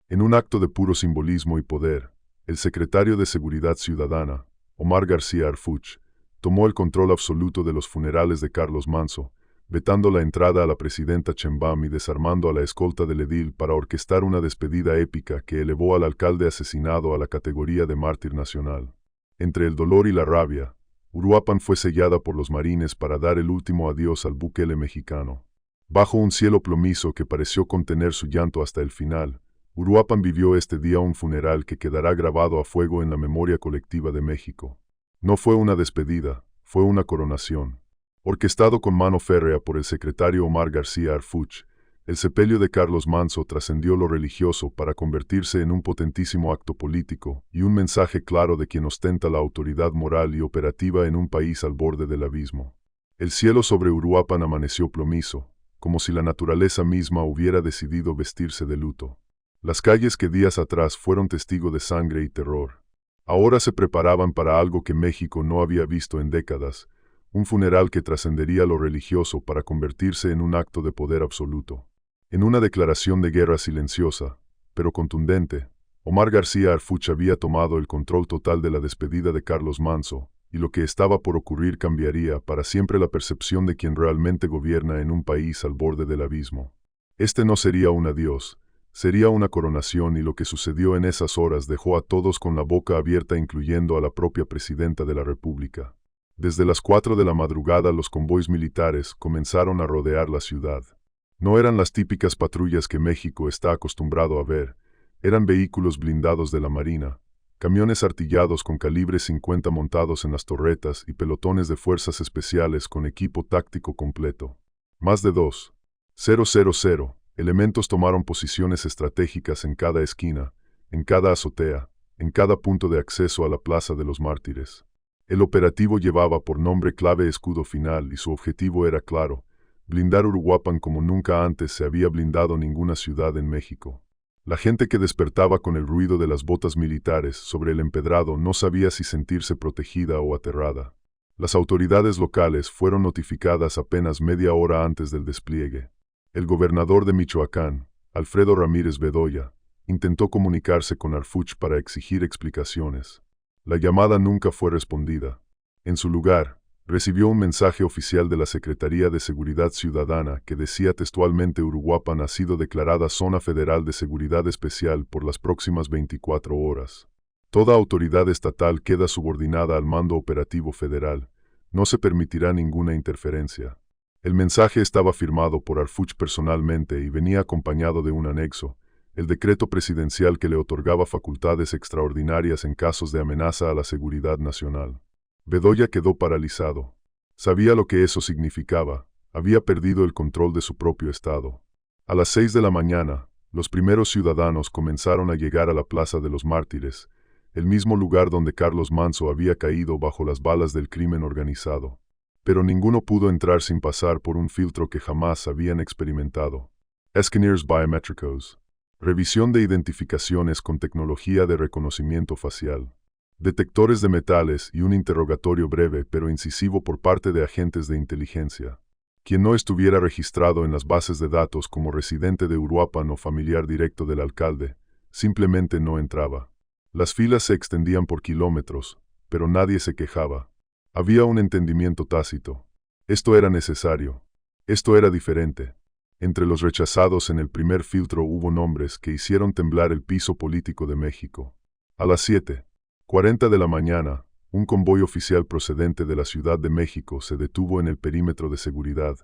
En un acto de puro simbolismo y poder, el secretario de Seguridad Ciudadana, Omar García Harfuch, tomó el control absoluto de los funerales de Carlos Manso, vetando la entrada a la presidenta Sheinbaum y desarmando a la escolta del edil para orquestar una despedida épica que elevó al alcalde asesinado a la categoría de mártir nacional. Entre el dolor y la rabia, Uruapan fue sellada por los marines para dar el último adiós al Bukele mexicano. Bajo un cielo plomizo que pareció contener su llanto hasta el final, Uruapan vivió este día un funeral que quedará grabado a fuego en la memoria colectiva de México. No fue una despedida, fue una coronación. Orquestado con mano férrea por el secretario Omar García Harfuch, el sepelio de Carlos Manso trascendió lo religioso para convertirse en un potentísimo acto político y un mensaje claro de quien ostenta la autoridad moral y operativa en un país al borde del abismo. El cielo sobre Uruapan amaneció plomizo, como si la naturaleza misma hubiera decidido vestirse de luto. Las calles que días atrás fueron testigo de sangre y terror, ahora se preparaban para algo que México no había visto en décadas, un funeral que trascendería lo religioso para convertirse en un acto de poder absoluto. En una declaración de guerra silenciosa, pero contundente, Omar García Harfuch había tomado el control total de la despedida de Carlos Manso, y lo que estaba por ocurrir cambiaría para siempre la percepción de quien realmente gobierna en un país al borde del abismo. Este no sería un adiós, sería una coronación, y lo que sucedió en esas horas dejó a todos con la boca abierta, incluyendo a la propia presidenta de la República. Desde las 4 de la madrugada los convoys militares comenzaron a rodear la ciudad. No eran las típicas patrullas que México está acostumbrado a ver, eran vehículos blindados de la Marina, camiones artillados con calibre 50 montados en las torretas y pelotones de fuerzas especiales con equipo táctico completo. Más de 2,000 elementos tomaron posiciones estratégicas en cada esquina, en cada azotea, en cada punto de acceso a la Plaza de los Mártires. El operativo llevaba por nombre clave Escudo Final y su objetivo era claro: blindar Uruapan como nunca antes se había blindado ninguna ciudad en México. La gente que despertaba con el ruido de las botas militares sobre el empedrado no sabía si sentirse protegida o aterrada. Las autoridades locales fueron notificadas apenas media hora antes del despliegue. El gobernador de Michoacán, Alfredo Ramírez Bedoya, intentó comunicarse con Harfuch para exigir explicaciones. La llamada nunca fue respondida. En su lugar, recibió un mensaje oficial de la Secretaría de Seguridad Ciudadana que decía textualmente: Uruapan ha sido declarada Zona Federal de Seguridad Especial por las próximas 24 horas. Toda autoridad estatal queda subordinada al mando operativo federal. No se permitirá ninguna interferencia. El mensaje estaba firmado por Harfuch personalmente y venía acompañado de un anexo, el decreto presidencial que le otorgaba facultades extraordinarias en casos de amenaza a la seguridad nacional. Bedoya quedó paralizado. Sabía lo que eso significaba, había perdido el control de su propio estado. A las 6 de la mañana, los primeros ciudadanos comenzaron a llegar a la Plaza de los Mártires, el mismo lugar donde Carlos Manso había caído bajo las balas del crimen organizado. Pero ninguno pudo entrar sin pasar por un filtro que jamás habían experimentado. Escaneers biométricos. Revisión de identificaciones con tecnología de reconocimiento facial. Detectores de metales y un interrogatorio breve pero incisivo por parte de agentes de inteligencia. Quien no estuviera registrado en las bases de datos como residente de Uruapan o familiar directo del alcalde, simplemente no entraba. Las filas se extendían por kilómetros, pero nadie se quejaba. Había un entendimiento tácito. Esto era necesario. Esto era diferente. Entre los rechazados en el primer filtro hubo nombres que hicieron temblar el piso político de México. A las 7:40 de la mañana, un convoy oficial procedente de la Ciudad de México se detuvo en el perímetro de seguridad.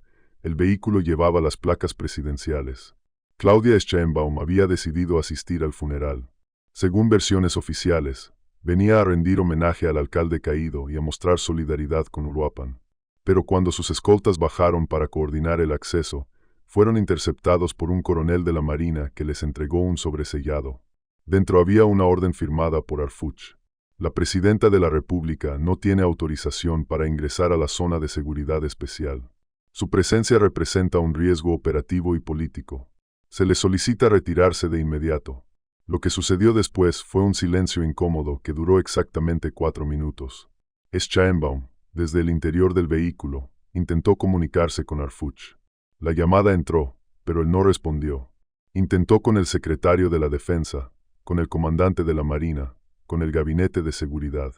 El vehículo llevaba las placas presidenciales. Claudia Sheinbaum había decidido asistir al funeral. Según versiones oficiales, venía a rendir homenaje al alcalde caído y a mostrar solidaridad con Uruapan. Pero cuando sus escoltas bajaron para coordinar el acceso, fueron interceptados por un coronel de la Marina que les entregó un sobresellado. Dentro había una orden firmada por Harfuch. La presidenta de la República no tiene autorización para ingresar a la zona de seguridad especial. Su presencia representa un riesgo operativo y político. Se le solicita retirarse de inmediato. Lo que sucedió después fue un silencio incómodo que duró exactamente 4 minutos. Sheinbaum, desde el interior del vehículo, intentó comunicarse con Harfuch. La llamada entró, pero él no respondió. Intentó con el secretario de la Defensa, con el comandante de la Marina, con el gabinete de seguridad.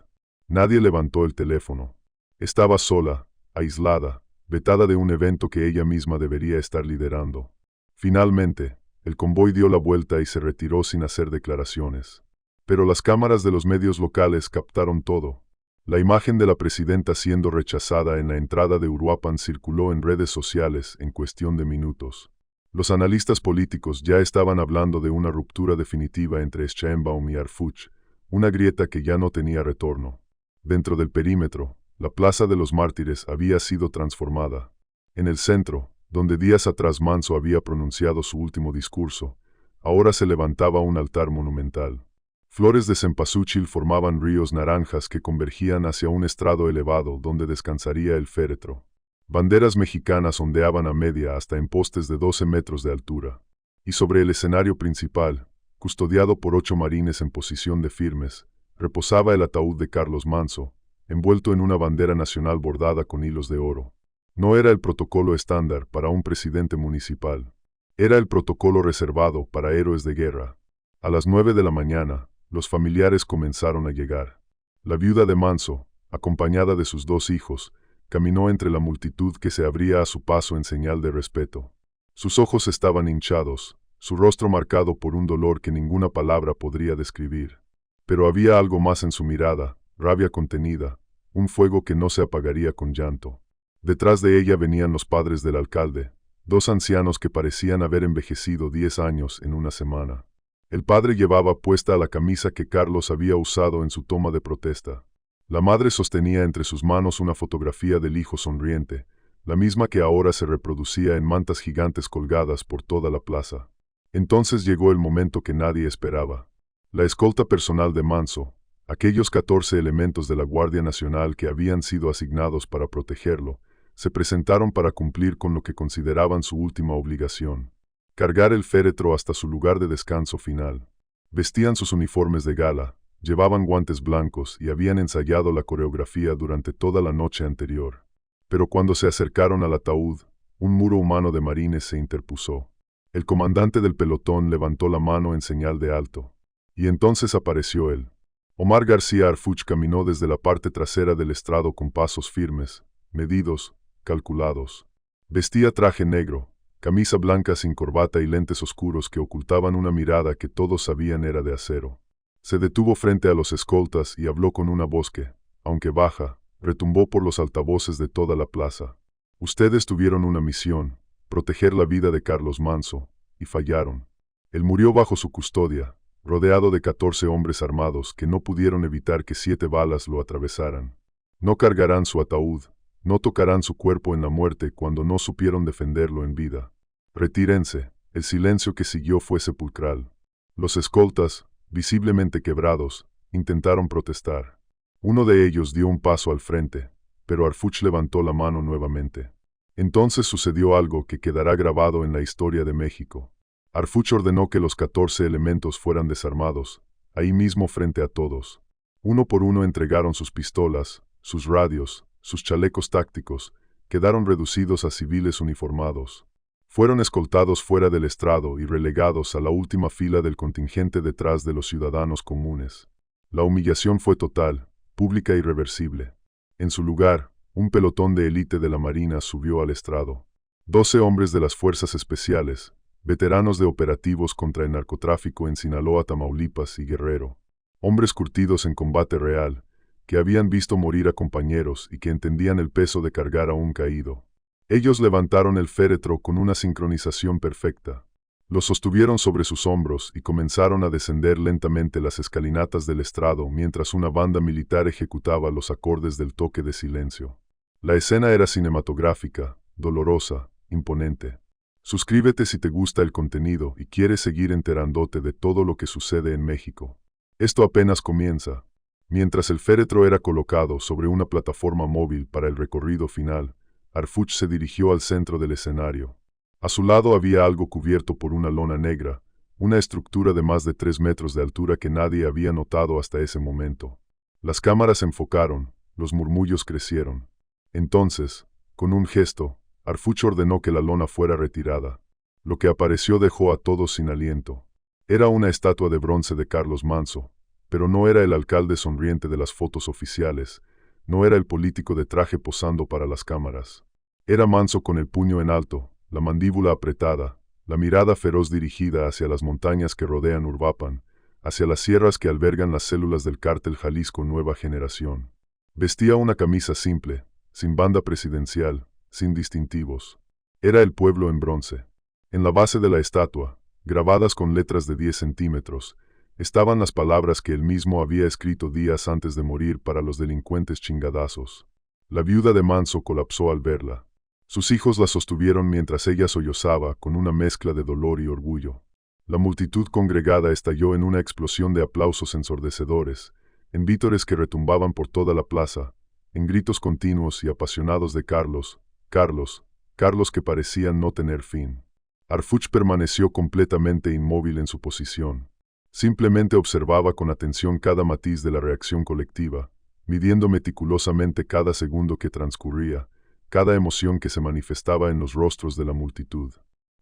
Nadie levantó el teléfono. Estaba sola, aislada, vetada de un evento que ella misma debería estar liderando. Finalmente, el convoy dio la vuelta y se retiró sin hacer declaraciones. Pero las cámaras de los medios locales captaron todo. La imagen de la presidenta siendo rechazada en la entrada de Uruapan circuló en redes sociales en cuestión de minutos. Los analistas políticos ya estaban hablando de una ruptura definitiva entre Sheinbaum y Arfuch, una grieta que ya no tenía retorno. Dentro del perímetro, la Plaza de los Mártires había sido transformada. En el centro, donde días atrás Manso había pronunciado su último discurso, ahora se levantaba un altar monumental. Flores de cempasúchil formaban ríos naranjas que convergían hacia un estrado elevado donde descansaría el féretro. Banderas mexicanas ondeaban a media hasta en postes de 12 metros de altura. Y sobre el escenario principal, custodiado por 8 marines en posición de firmes, reposaba el ataúd de Carlos Manso, envuelto en una bandera nacional bordada con hilos de oro. No era el protocolo estándar para un presidente municipal. Era el protocolo reservado para héroes de guerra. A las 9 de la mañana, los familiares comenzaron a llegar. La viuda de Manso, acompañada de sus 2 hijos, caminó entre la multitud que se abría a su paso en señal de respeto. Sus ojos estaban hinchados, su rostro marcado por un dolor que ninguna palabra podría describir. Pero había algo más en su mirada, rabia contenida, un fuego que no se apagaría con llanto. Detrás de ella venían los padres del alcalde, 2 ancianos que parecían haber envejecido 10 años en una semana. El padre llevaba puesta la camisa que Carlos había usado en su toma de protesta. La madre sostenía entre sus manos una fotografía del hijo sonriente, la misma que ahora se reproducía en mantas gigantes colgadas por toda la plaza. Entonces llegó el momento que nadie esperaba. La escolta personal de Manso, aquellos 14 elementos de la Guardia Nacional que habían sido asignados para protegerlo, se presentaron para cumplir con lo que consideraban su última obligación: cargar el féretro hasta su lugar de descanso final. Vestían sus uniformes de gala, llevaban guantes blancos y habían ensayado la coreografía durante toda la noche anterior. Pero cuando se acercaron al ataúd, un muro humano de marines se interpuso. El comandante del pelotón levantó la mano en señal de alto. Y entonces apareció él. Omar García Harfuch caminó desde la parte trasera del estrado con pasos firmes, medidos, calculados. Vestía traje negro, camisa blanca sin corbata y lentes oscuros que ocultaban una mirada que todos sabían era de acero. Se detuvo frente a los escoltas y habló con una voz que, aunque baja, retumbó por los altavoces de toda la plaza. Ustedes tuvieron una misión, proteger la vida de Carlos Manso, y fallaron. Él murió bajo su custodia, rodeado de 14 hombres armados que no pudieron evitar que 7 balas lo atravesaran. No cargarán su ataúd, no tocarán su cuerpo en la muerte cuando no supieron defenderlo en vida. Retírense. El silencio que siguió fue sepulcral. Los escoltas, visiblemente quebrados, intentaron protestar. Uno de ellos dio un paso al frente, pero Harfuch levantó la mano nuevamente. Entonces sucedió algo que quedará grabado en la historia de México. Harfuch ordenó que los 14 elementos fueran desarmados, ahí mismo frente a todos. Uno por uno entregaron sus pistolas, sus radios, sus chalecos tácticos, quedaron reducidos a civiles uniformados. Fueron escoltados fuera del estrado y relegados a la última fila del contingente detrás de los ciudadanos comunes. La humillación fue total, pública y irreversible. En su lugar, un pelotón de élite de la Marina subió al estrado. 12 hombres de las Fuerzas Especiales, veteranos de operativos contra el narcotráfico en Sinaloa, Tamaulipas y Guerrero. Hombres curtidos en combate real, que habían visto morir a compañeros y que entendían el peso de cargar a un caído. Ellos levantaron el féretro con una sincronización perfecta. Lo sostuvieron sobre sus hombros y comenzaron a descender lentamente las escalinatas del estrado mientras una banda militar ejecutaba los acordes del toque de silencio. La escena era cinematográfica, dolorosa, imponente. Suscríbete si te gusta el contenido y quieres seguir enterándote de todo lo que sucede en México. Esto apenas comienza. Mientras el féretro era colocado sobre una plataforma móvil para el recorrido final, Harfuch se dirigió al centro del escenario. A su lado había algo cubierto por una lona negra, una estructura de más de 3 metros de altura que nadie había notado hasta ese momento. Las cámaras se enfocaron, los murmullos crecieron. Entonces, con un gesto, Harfuch ordenó que la lona fuera retirada. Lo que apareció dejó a todos sin aliento. Era una estatua de bronce de Carlos Manso, pero no era el alcalde sonriente de las fotos oficiales, no era el político de traje posando para las cámaras. Era Manso con el puño en alto, la mandíbula apretada, la mirada feroz dirigida hacia las montañas que rodean Uruapan, hacia las sierras que albergan las células del cártel Jalisco Nueva Generación. Vestía una camisa simple, sin banda presidencial, sin distintivos. Era el pueblo en bronce. En la base de la estatua, grabadas con letras de 10 centímetros, estaban las palabras que él mismo había escrito días antes de morir para los delincuentes chingadazos. La viuda de Manso colapsó al verla. Sus hijos la sostuvieron mientras ella sollozaba con una mezcla de dolor y orgullo. La multitud congregada estalló en una explosión de aplausos ensordecedores, en vítores que retumbaban por toda la plaza, en gritos continuos y apasionados de Carlos, Carlos, Carlos que parecían no tener fin. Harfuch permaneció completamente inmóvil en su posición. Simplemente observaba con atención cada matiz de la reacción colectiva, midiendo meticulosamente cada segundo que transcurría, cada emoción que se manifestaba en los rostros de la multitud.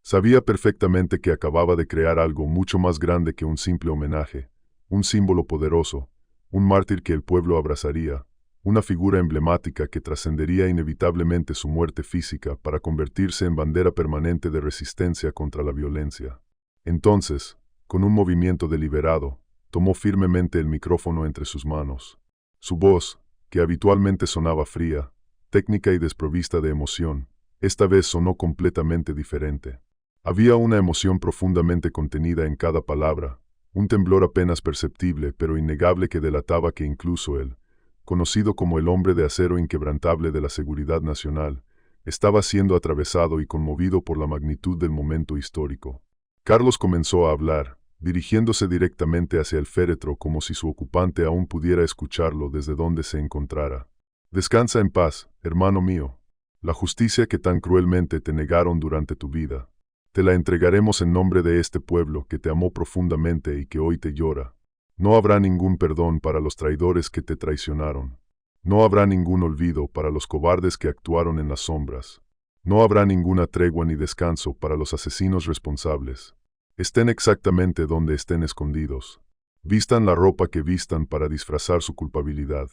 Sabía perfectamente que acababa de crear algo mucho más grande que un simple homenaje, un símbolo poderoso, un mártir que el pueblo abrazaría, una figura emblemática que trascendería inevitablemente su muerte física para convertirse en bandera permanente de resistencia contra la violencia. Entonces, con un movimiento deliberado, tomó firmemente el micrófono entre sus manos. Su voz, que habitualmente sonaba fría, técnica y desprovista de emoción, esta vez sonó completamente diferente. Había una emoción profundamente contenida en cada palabra, un temblor apenas perceptible pero innegable que delataba que incluso él, conocido como el hombre de acero inquebrantable de la seguridad nacional, estaba siendo atravesado y conmovido por la magnitud del momento histórico. Carlos comenzó a hablar, dirigiéndose directamente hacia el féretro como si su ocupante aún pudiera escucharlo desde donde se encontrara. Descansa en paz, hermano mío. La justicia que tan cruelmente te negaron durante tu vida, te la entregaremos en nombre de este pueblo que te amó profundamente y que hoy te llora. No habrá ningún perdón para los traidores que te traicionaron. No habrá ningún olvido para los cobardes que actuaron en las sombras. No habrá ninguna tregua ni descanso para los asesinos responsables. Estén exactamente donde estén escondidos. Vistan la ropa que vistan para disfrazar su culpabilidad.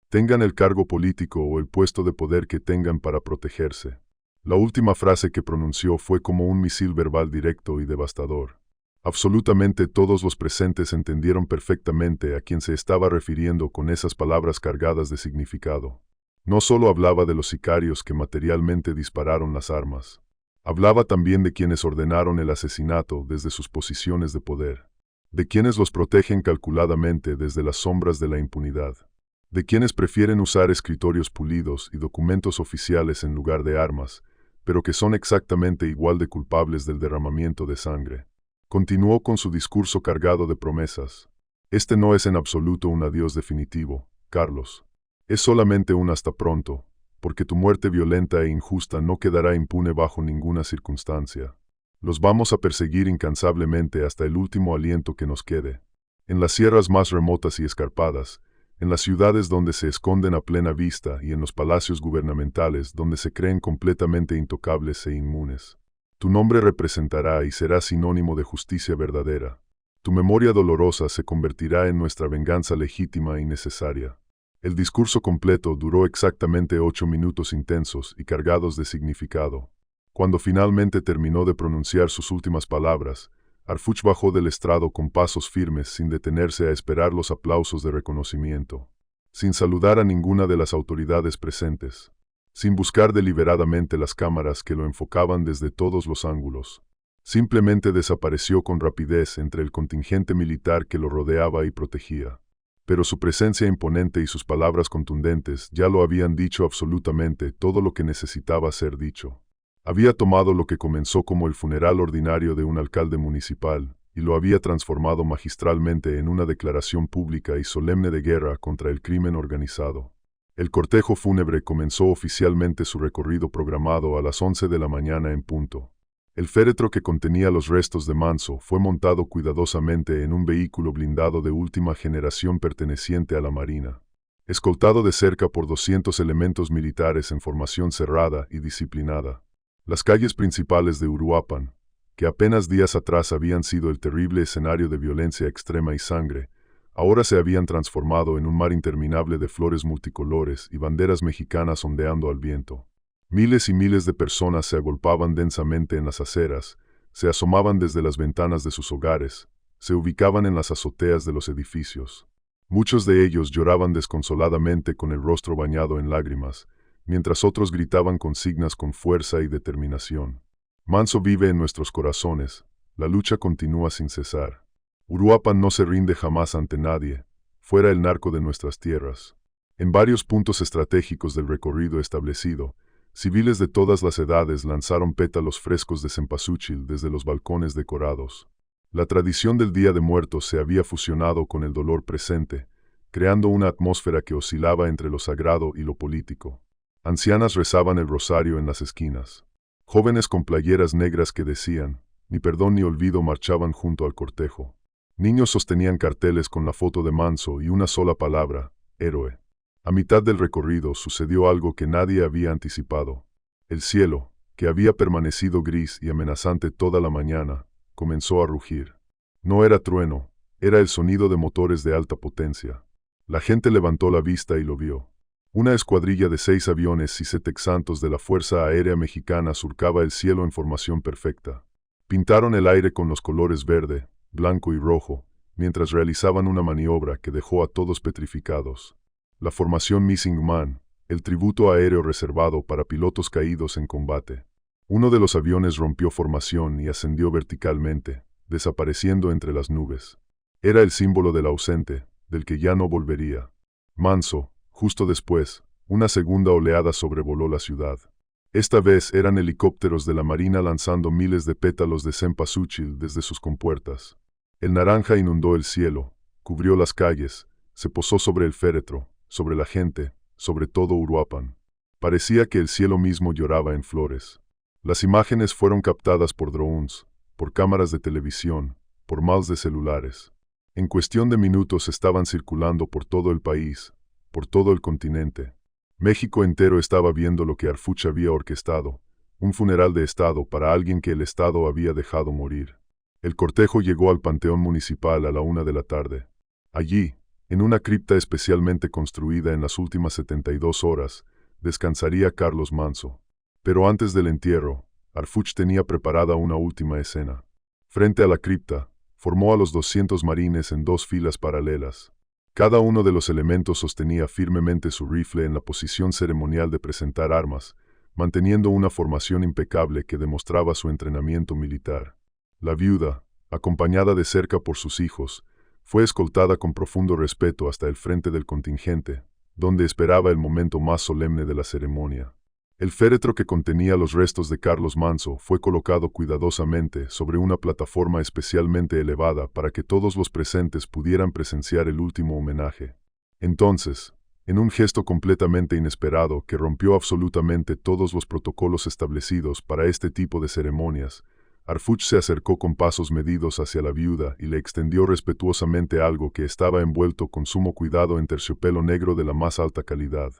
Tengan el cargo político o el puesto de poder que tengan para protegerse. La última frase que pronunció fue como un misil verbal directo y devastador. Absolutamente todos los presentes entendieron perfectamente a quién se estaba refiriendo con esas palabras cargadas de significado. No solo hablaba de los sicarios que materialmente dispararon las armas. Hablaba también de quienes ordenaron el asesinato desde sus posiciones de poder. De quienes los protegen calculadamente desde las sombras de la impunidad. De quienes prefieren usar escritorios pulidos y documentos oficiales en lugar de armas, pero que son exactamente igual de culpables del derramamiento de sangre. Continuó con su discurso cargado de promesas. Este no es en absoluto un adiós definitivo, Carlos. Es solamente un hasta pronto, porque tu muerte violenta e injusta no quedará impune bajo ninguna circunstancia. Los vamos a perseguir incansablemente hasta el último aliento que nos quede. En las sierras más remotas y escarpadas, en las ciudades donde se esconden a plena vista y en los palacios gubernamentales donde se creen completamente intocables e inmunes. Tu nombre representará y será sinónimo de justicia verdadera. Tu memoria dolorosa se convertirá en nuestra venganza legítima y necesaria. El discurso completo duró exactamente 8 minutos intensos y cargados de significado. Cuando finalmente terminó de pronunciar sus últimas palabras, Harfuch bajó del estrado con pasos firmes sin detenerse a esperar los aplausos de reconocimiento, sin saludar a ninguna de las autoridades presentes, sin buscar deliberadamente las cámaras que lo enfocaban desde todos los ángulos. Simplemente desapareció con rapidez entre el contingente militar que lo rodeaba y protegía. Pero su presencia imponente y sus palabras contundentes ya lo habían dicho absolutamente todo lo que necesitaba ser dicho. Había tomado lo que comenzó como el funeral ordinario de un alcalde municipal y lo había transformado magistralmente en una declaración pública y solemne de guerra contra el crimen organizado. El cortejo fúnebre comenzó oficialmente su recorrido programado a las 11 de la mañana en punto. El féretro que contenía los restos de Manso fue montado cuidadosamente en un vehículo blindado de última generación perteneciente a la Marina, escoltado de cerca por 200 elementos militares en formación cerrada y disciplinada. Las calles principales de Uruapan, que apenas días atrás habían sido el terrible escenario de violencia extrema y sangre, ahora se habían transformado en un mar interminable de flores multicolores y banderas mexicanas ondeando al viento. Miles y miles de personas se agolpaban densamente en las aceras, se asomaban desde las ventanas de sus hogares, se ubicaban en las azoteas de los edificios. Muchos de ellos lloraban desconsoladamente con el rostro bañado en lágrimas, mientras otros gritaban consignas con fuerza y determinación. Manso vive en nuestros corazones, la lucha continúa sin cesar. Uruapan no se rinde jamás ante nadie, fuera el narco de nuestras tierras. En varios puntos estratégicos del recorrido establecido, civiles de todas las edades lanzaron pétalos frescos de cempasúchil desde los balcones decorados. La tradición del Día de Muertos se había fusionado con el dolor presente, creando una atmósfera que oscilaba entre lo sagrado y lo político. Ancianas rezaban el rosario en las esquinas. Jóvenes con playeras negras que decían, ni perdón ni olvido, marchaban junto al cortejo. Niños sostenían carteles con la foto de Manso y una sola palabra, héroe. A mitad del recorrido sucedió algo que nadie había anticipado. El cielo, que había permanecido gris y amenazante toda la mañana, comenzó a rugir. No era trueno, era el sonido de motores de alta potencia. La gente levantó la vista y lo vio. Una escuadrilla de 6 aviones y texantos de la Fuerza Aérea Mexicana surcaba el cielo en formación perfecta. Pintaron el aire con los colores verde, blanco y rojo, mientras realizaban una maniobra que dejó a todos petrificados. La formación Missing Man, el tributo aéreo reservado para pilotos caídos en combate. Uno de los aviones rompió formación y ascendió verticalmente, desapareciendo entre las nubes. Era el símbolo del ausente, del que ya no volvería. Manso. Justo después, una segunda oleada sobrevoló la ciudad. Esta vez eran helicópteros de la Marina lanzando miles de pétalos de cempasúchil desde sus compuertas. El naranja inundó el cielo, cubrió las calles, se posó sobre el féretro, sobre la gente, sobre todo Uruapan. Parecía que el cielo mismo lloraba en flores. Las imágenes fueron captadas por drones, por cámaras de televisión, por mouse de celulares. En cuestión de minutos estaban circulando por todo el país, por todo el continente. México entero estaba viendo lo que Arfuch había orquestado, un funeral de Estado para alguien que el Estado había dejado morir. El cortejo llegó al Panteón Municipal a la 1 de la tarde. Allí, en una cripta especialmente construida en las últimas 72 horas, descansaría Carlos Manso. Pero antes del entierro, Arfuch tenía preparada una última escena. Frente a la cripta, formó a los 200 marines en 2 filas paralelas. Cada uno de los elementos sostenía firmemente su rifle en la posición ceremonial de presentar armas, manteniendo una formación impecable que demostraba su entrenamiento militar. La viuda, acompañada de cerca por sus hijos, fue escoltada con profundo respeto hasta el frente del contingente, donde esperaba el momento más solemne de la ceremonia. El féretro que contenía los restos de Carlos Manso fue colocado cuidadosamente sobre una plataforma especialmente elevada para que todos los presentes pudieran presenciar el último homenaje. Entonces, en un gesto completamente inesperado que rompió absolutamente todos los protocolos establecidos para este tipo de ceremonias, Arfuch se acercó con pasos medidos hacia la viuda y le extendió respetuosamente algo que estaba envuelto con sumo cuidado en terciopelo negro de la más alta calidad.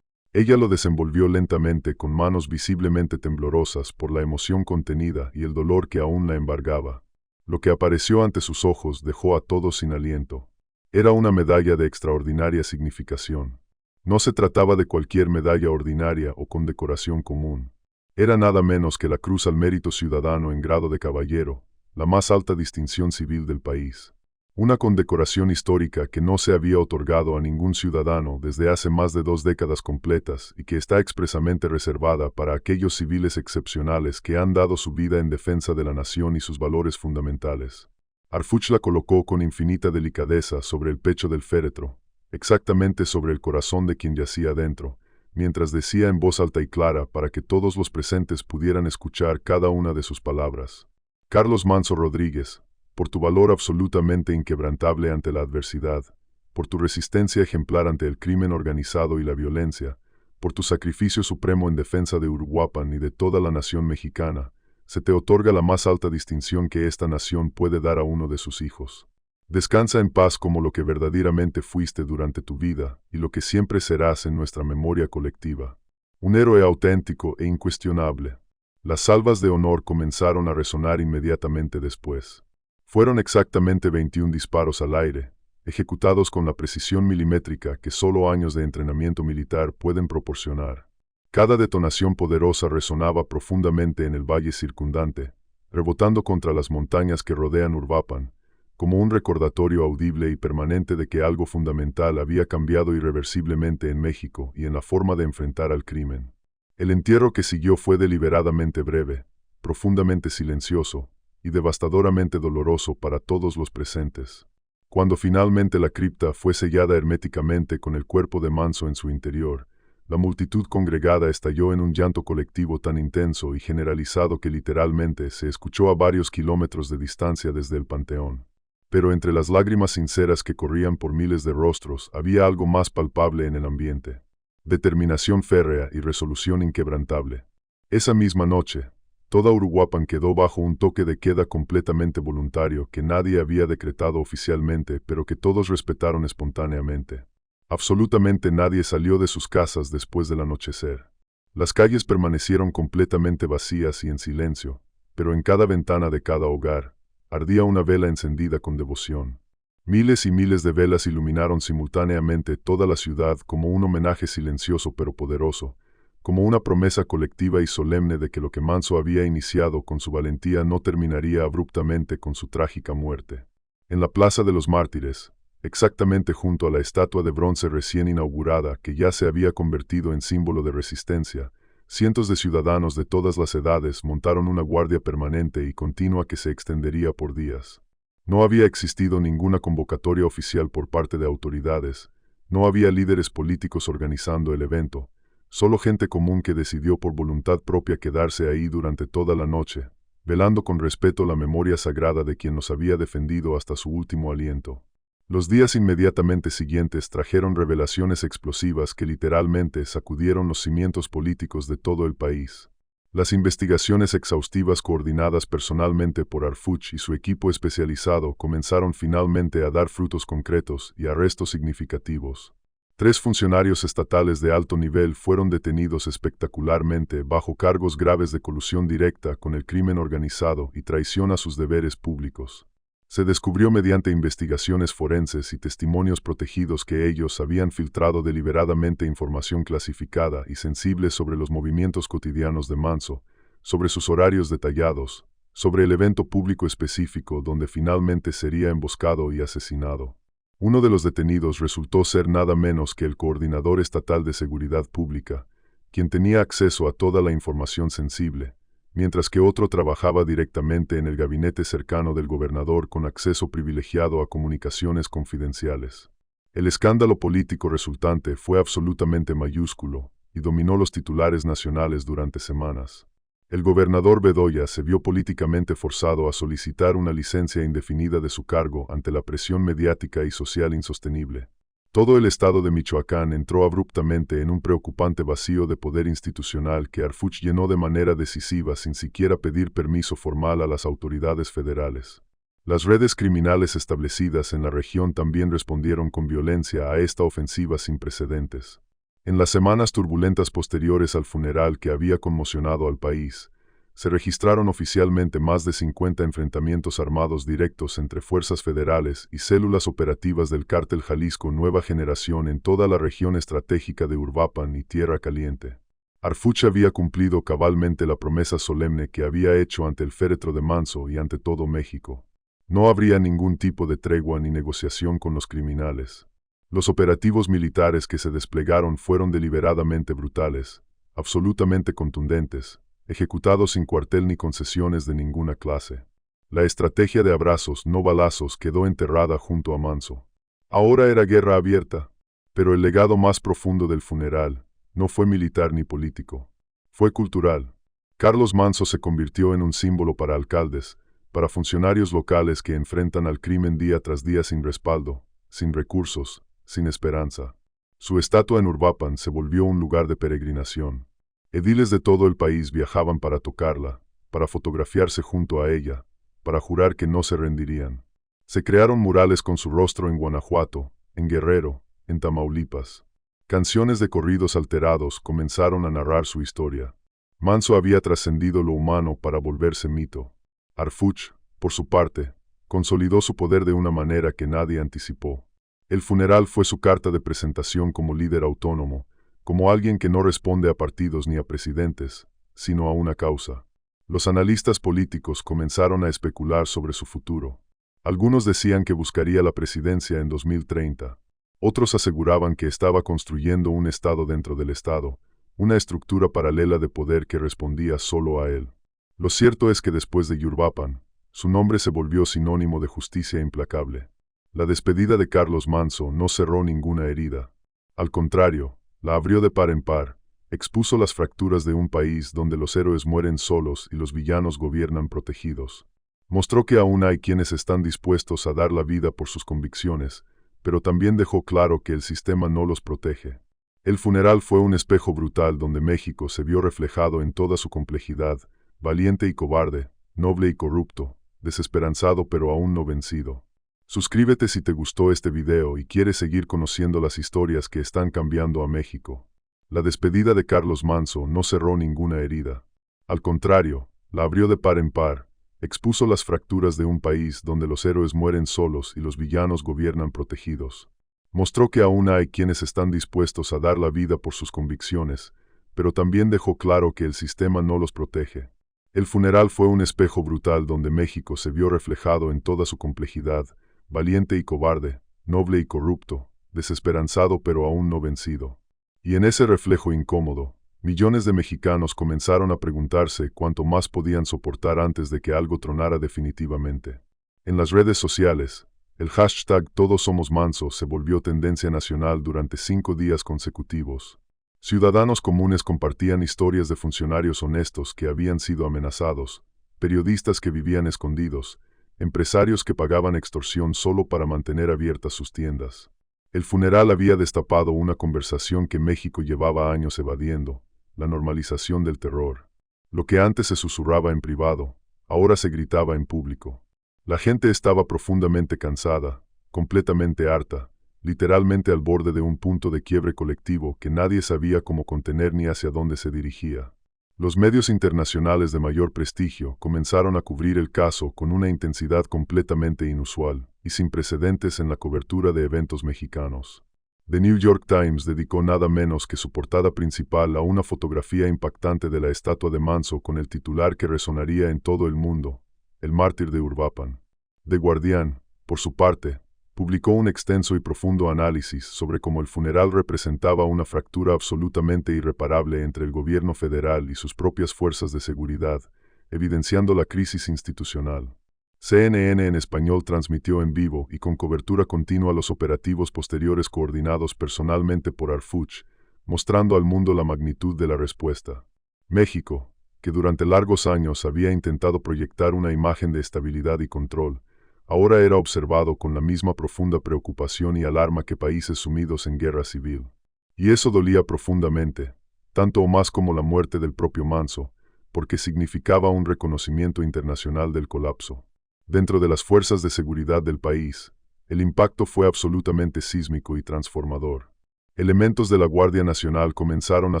Ella lo desenvolvió lentamente con manos visiblemente temblorosas por la emoción contenida y el dolor que aún la embargaba. Lo que apareció ante sus ojos dejó a todos sin aliento. Era una medalla de extraordinaria significación. No se trataba de cualquier medalla ordinaria o condecoración común. Era nada menos que la Cruz al Mérito Ciudadano en grado de caballero, la más alta distinción civil del país. Una condecoración histórica que no se había otorgado a ningún ciudadano desde hace más de 2 décadas completas y que está expresamente reservada para aquellos civiles excepcionales que han dado su vida en defensa de la nación y sus valores fundamentales. Arfuch la colocó con infinita delicadeza sobre el pecho del féretro, exactamente sobre el corazón de quien yacía dentro, mientras decía en voz alta y clara para que todos los presentes pudieran escuchar cada una de sus palabras: Carlos Manso Rodríguez, por tu valor absolutamente inquebrantable ante la adversidad, por tu resistencia ejemplar ante el crimen organizado y la violencia, por tu sacrificio supremo en defensa de Uruapan y de toda la nación mexicana, se te otorga la más alta distinción que esta nación puede dar a uno de sus hijos. Descansa en paz como lo que verdaderamente fuiste durante tu vida y lo que siempre serás en nuestra memoria colectiva. Un héroe auténtico e incuestionable. Las salvas de honor comenzaron a resonar inmediatamente después. Fueron exactamente 21 disparos al aire, ejecutados con la precisión milimétrica que solo años de entrenamiento militar pueden proporcionar. Cada detonación poderosa resonaba profundamente en el valle circundante, rebotando contra las montañas que rodean Uruapan, como un recordatorio audible y permanente de que algo fundamental había cambiado irreversiblemente en México y en la forma de enfrentar al crimen. El entierro que siguió fue deliberadamente breve, profundamente silencioso y devastadoramente doloroso para todos los presentes. Cuando finalmente la cripta fue sellada herméticamente con el cuerpo de Manso en su interior, la multitud congregada estalló en un llanto colectivo tan intenso y generalizado que literalmente se escuchó a varios kilómetros de distancia desde el panteón. Pero entre las lágrimas sinceras que corrían por miles de rostros había algo más palpable en el ambiente: determinación férrea y resolución inquebrantable. Esa misma noche, toda Uruapan quedó bajo un toque de queda completamente voluntario que nadie había decretado oficialmente, pero que todos respetaron espontáneamente. Absolutamente nadie salió de sus casas después del anochecer. Las calles permanecieron completamente vacías y en silencio, pero en cada ventana de cada hogar ardía una vela encendida con devoción. Miles y miles de velas iluminaron simultáneamente toda la ciudad como un homenaje silencioso pero poderoso, como una promesa colectiva y solemne de que lo que Manso había iniciado con su valentía no terminaría abruptamente con su trágica muerte. En la Plaza de los Mártires, exactamente junto a la estatua de bronce recién inaugurada que ya se había convertido en símbolo de resistencia, cientos de ciudadanos de todas las edades montaron una guardia permanente y continua que se extendería por días. No había existido ninguna convocatoria oficial por parte de autoridades, no había líderes políticos organizando el evento, solo gente común que decidió por voluntad propia quedarse ahí durante toda la noche, velando con respeto la memoria sagrada de quien nos había defendido hasta su último aliento. Los días inmediatamente siguientes trajeron revelaciones explosivas que literalmente sacudieron los cimientos políticos de todo el país. Las investigaciones exhaustivas coordinadas personalmente por Arfuch y su equipo especializado comenzaron finalmente a dar frutos concretos y arrestos significativos. 3 funcionarios estatales de alto nivel fueron detenidos espectacularmente bajo cargos graves de colusión directa con el crimen organizado y traición a sus deberes públicos. Se descubrió mediante investigaciones forenses y testimonios protegidos que ellos habían filtrado deliberadamente información clasificada y sensible sobre los movimientos cotidianos de Manso, sobre sus horarios detallados, sobre el evento público específico donde finalmente sería emboscado y asesinado. Uno de los detenidos resultó ser nada menos que el coordinador estatal de seguridad pública, quien tenía acceso a toda la información sensible, mientras que otro trabajaba directamente en el gabinete cercano del gobernador con acceso privilegiado a comunicaciones confidenciales. El escándalo político resultante fue absolutamente mayúsculo y dominó los titulares nacionales durante semanas. El gobernador Bedoya se vio políticamente forzado a solicitar una licencia indefinida de su cargo ante la presión mediática y social insostenible. Todo el estado de Michoacán entró abruptamente en un preocupante vacío de poder institucional que Arfuch llenó de manera decisiva sin siquiera pedir permiso formal a las autoridades federales. Las redes criminales establecidas en la región también respondieron con violencia a esta ofensiva sin precedentes. En las semanas turbulentas posteriores al funeral que había conmocionado al país, se registraron oficialmente más de 50 enfrentamientos armados directos entre fuerzas federales y células operativas del Cártel Jalisco Nueva Generación en toda la región estratégica de Uruapan y Tierra Caliente. Arfuch había cumplido cabalmente la promesa solemne que había hecho ante el féretro de Manso y ante todo México. No habría ningún tipo de tregua ni negociación con los criminales. Los operativos militares que se desplegaron fueron deliberadamente brutales, absolutamente contundentes, ejecutados sin cuartel ni concesiones de ninguna clase. La estrategia de abrazos, no balazos, quedó enterrada junto a Manso. Ahora era guerra abierta, pero el legado más profundo del funeral no fue militar ni político. Fue cultural. Carlos Manso se convirtió en un símbolo para alcaldes, para funcionarios locales que enfrentan al crimen día tras día sin respaldo, sin recursos, sin esperanza. Su estatua en Uruapan se volvió un lugar de peregrinación. Ediles de todo el país viajaban para tocarla, para fotografiarse junto a ella, para jurar que no se rendirían. Se crearon murales con su rostro en Guanajuato, en Guerrero, en Tamaulipas. Canciones de corridos alterados comenzaron a narrar su historia. Manso había trascendido lo humano para volverse mito. Harfuch, por su parte, consolidó su poder de una manera que nadie anticipó. El funeral fue su carta de presentación como líder autónomo, como alguien que no responde a partidos ni a presidentes, sino a una causa. Los analistas políticos comenzaron a especular sobre su futuro. Algunos decían que buscaría la presidencia en 2030. Otros aseguraban que estaba construyendo un Estado dentro del Estado, una estructura paralela de poder que respondía solo a él. Lo cierto es que después de Yurvapan, su nombre se volvió sinónimo de justicia implacable. La despedida de Carlos Manso no cerró ninguna herida. Al contrario, la abrió de par en par, expuso las fracturas de un país donde los héroes mueren solos y los villanos gobiernan protegidos. Mostró que aún hay quienes están dispuestos a dar la vida por sus convicciones, pero también dejó claro que el sistema no los protege. El funeral fue un espejo brutal donde México se vio reflejado en toda su complejidad, valiente y cobarde, noble y corrupto, desesperanzado pero aún no vencido. Suscríbete si te gustó este video y quieres seguir conociendo las historias que están cambiando a México. La despedida de Carlos Manso no cerró ninguna herida. Al contrario, la abrió de par en par, expuso las fracturas de un país donde los héroes mueren solos y los villanos gobiernan protegidos. Mostró que aún hay quienes están dispuestos a dar la vida por sus convicciones, pero también dejó claro que el sistema no los protege. El funeral fue un espejo brutal donde México se vio reflejado en toda su complejidad, valiente y cobarde, noble y corrupto, desesperanzado pero aún no vencido. Y en ese reflejo incómodo, millones de mexicanos comenzaron a preguntarse cuánto más podían soportar antes de que algo tronara definitivamente. En las redes sociales, el hashtag Todos Somos Manso se volvió tendencia nacional durante 5 días consecutivos. Ciudadanos comunes compartían historias de funcionarios honestos que habían sido amenazados, periodistas que vivían escondidos, empresarios que pagaban extorsión solo para mantener abiertas sus tiendas. El funeral había destapado una conversación que México llevaba años evadiendo, la normalización del terror. Lo que antes se susurraba en privado, ahora se gritaba en público. La gente estaba profundamente cansada, completamente harta, literalmente al borde de un punto de quiebre colectivo que nadie sabía cómo contener ni hacia dónde se dirigía. Los medios internacionales de mayor prestigio comenzaron a cubrir el caso con una intensidad completamente inusual y sin precedentes en la cobertura de eventos mexicanos. The New York Times dedicó nada menos que su portada principal a una fotografía impactante de la estatua de Manso con el titular que resonaría en todo el mundo: el mártir de Uruapan. The Guardian, por su parte, publicó un extenso y profundo análisis sobre cómo el funeral representaba una fractura absolutamente irreparable entre el gobierno federal y sus propias fuerzas de seguridad, evidenciando la crisis institucional. CNN en español transmitió en vivo y con cobertura continua los operativos posteriores coordinados personalmente por Harfuch, mostrando al mundo la magnitud de la respuesta. México, que durante largos años había intentado proyectar una imagen de estabilidad y control, ahora era observado con la misma profunda preocupación y alarma que países sumidos en guerra civil. Y eso dolía profundamente, tanto o más como la muerte del propio Manso, porque significaba un reconocimiento internacional del colapso. Dentro de las fuerzas de seguridad del país, el impacto fue absolutamente sísmico y transformador. Elementos de la Guardia Nacional comenzaron a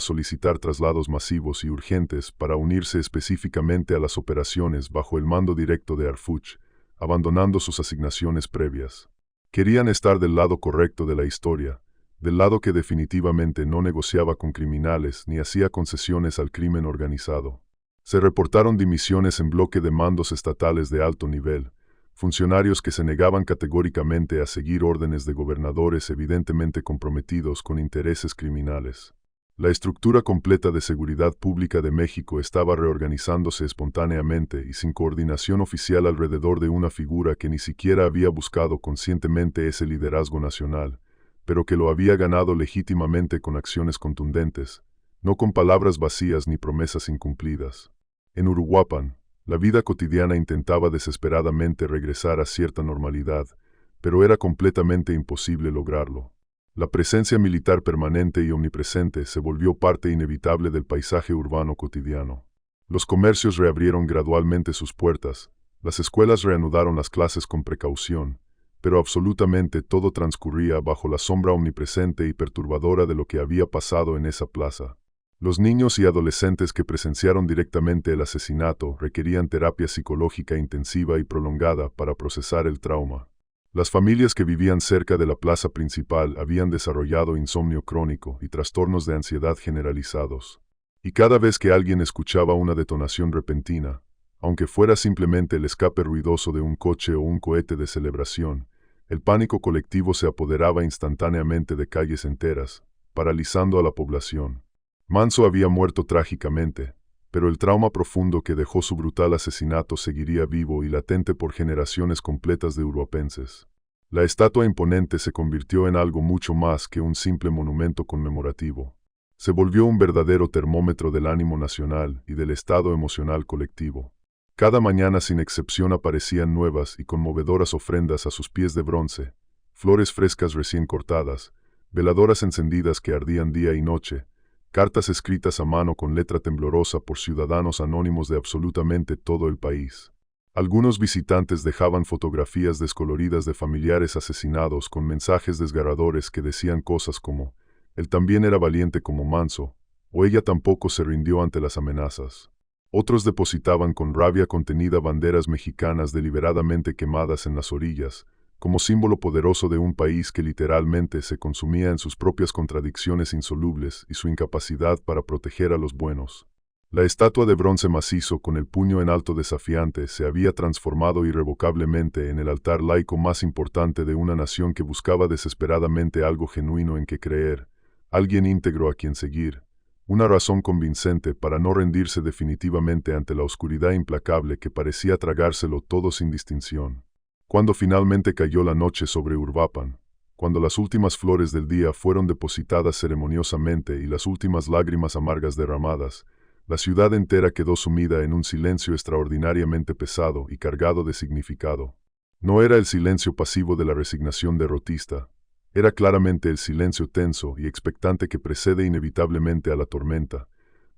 solicitar traslados masivos y urgentes para unirse específicamente a las operaciones bajo el mando directo de Harfuch, abandonando sus asignaciones previas. Querían estar del lado correcto de la historia, del lado que definitivamente no negociaba con criminales ni hacía concesiones al crimen organizado. Se reportaron dimisiones en bloque de mandos estatales de alto nivel, funcionarios que se negaban categóricamente a seguir órdenes de gobernadores evidentemente comprometidos con intereses criminales. La estructura completa de seguridad pública de México estaba reorganizándose espontáneamente y sin coordinación oficial alrededor de una figura que ni siquiera había buscado conscientemente ese liderazgo nacional, pero que lo había ganado legítimamente con acciones contundentes, no con palabras vacías ni promesas incumplidas. En Uruapan, la vida cotidiana intentaba desesperadamente regresar a cierta normalidad, pero era completamente imposible lograrlo. La presencia militar permanente y omnipresente se volvió parte inevitable del paisaje urbano cotidiano. Los comercios reabrieron gradualmente sus puertas, las escuelas reanudaron las clases con precaución, pero absolutamente todo transcurría bajo la sombra omnipresente y perturbadora de lo que había pasado en esa plaza. Los niños y adolescentes que presenciaron directamente el asesinato requerían terapia psicológica intensiva y prolongada para procesar el trauma. Las familias que vivían cerca de la plaza principal habían desarrollado insomnio crónico y trastornos de ansiedad generalizados. Y cada vez que alguien escuchaba una detonación repentina, aunque fuera simplemente el escape ruidoso de un coche o un cohete de celebración, el pánico colectivo se apoderaba instantáneamente de calles enteras, paralizando a la población. Manso había muerto trágicamente, pero el trauma profundo que dejó su brutal asesinato seguiría vivo y latente por generaciones completas de uruapenses. La estatua imponente se convirtió en algo mucho más que un simple monumento conmemorativo. Se volvió un verdadero termómetro del ánimo nacional y del estado emocional colectivo. Cada mañana sin excepción aparecían nuevas y conmovedoras ofrendas a sus pies de bronce, flores frescas recién cortadas, veladoras encendidas que ardían día y noche, cartas escritas a mano con letra temblorosa por ciudadanos anónimos de absolutamente todo el país. Algunos visitantes dejaban fotografías descoloridas de familiares asesinados con mensajes desgarradores que decían cosas como: él también era valiente como Manso, o ella tampoco se rindió ante las amenazas. Otros depositaban con rabia contenida banderas mexicanas deliberadamente quemadas en las orillas, como símbolo poderoso de un país que literalmente se consumía en sus propias contradicciones insolubles y su incapacidad para proteger a los buenos. La estatua de bronce macizo con el puño en alto desafiante se había transformado irrevocablemente en el altar laico más importante de una nación que buscaba desesperadamente algo genuino en que creer, alguien íntegro a quien seguir, una razón convincente para no rendirse definitivamente ante la oscuridad implacable que parecía tragárselo todo sin distinción. Cuando finalmente cayó la noche sobre Uruapan, cuando las últimas flores del día fueron depositadas ceremoniosamente y las últimas lágrimas amargas derramadas, la ciudad entera quedó sumida en un silencio extraordinariamente pesado y cargado de significado. No era el silencio pasivo de la resignación derrotista, era claramente el silencio tenso y expectante que precede inevitablemente a la tormenta,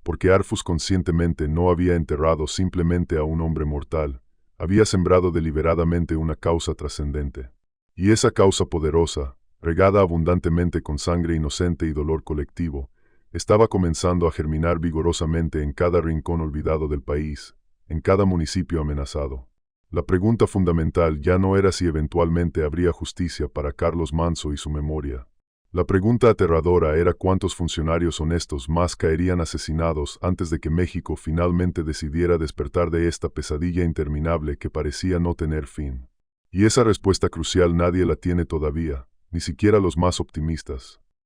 porque Arfus conscientemente no había enterrado simplemente a un hombre mortal, había sembrado deliberadamente una causa trascendente. Y esa causa poderosa, regada abundantemente con sangre inocente y dolor colectivo, estaba comenzando a germinar vigorosamente en cada rincón olvidado del país, en cada municipio amenazado. La pregunta fundamental ya no era si eventualmente habría justicia para Carlos Manso y su memoria. La pregunta aterradora era cuántos funcionarios honestos más caerían asesinados antes de que México finalmente decidiera despertar de esta pesadilla interminable que parecía no tener fin. Y esa respuesta crucial nadie la tiene todavía, ni siquiera los más optimistas.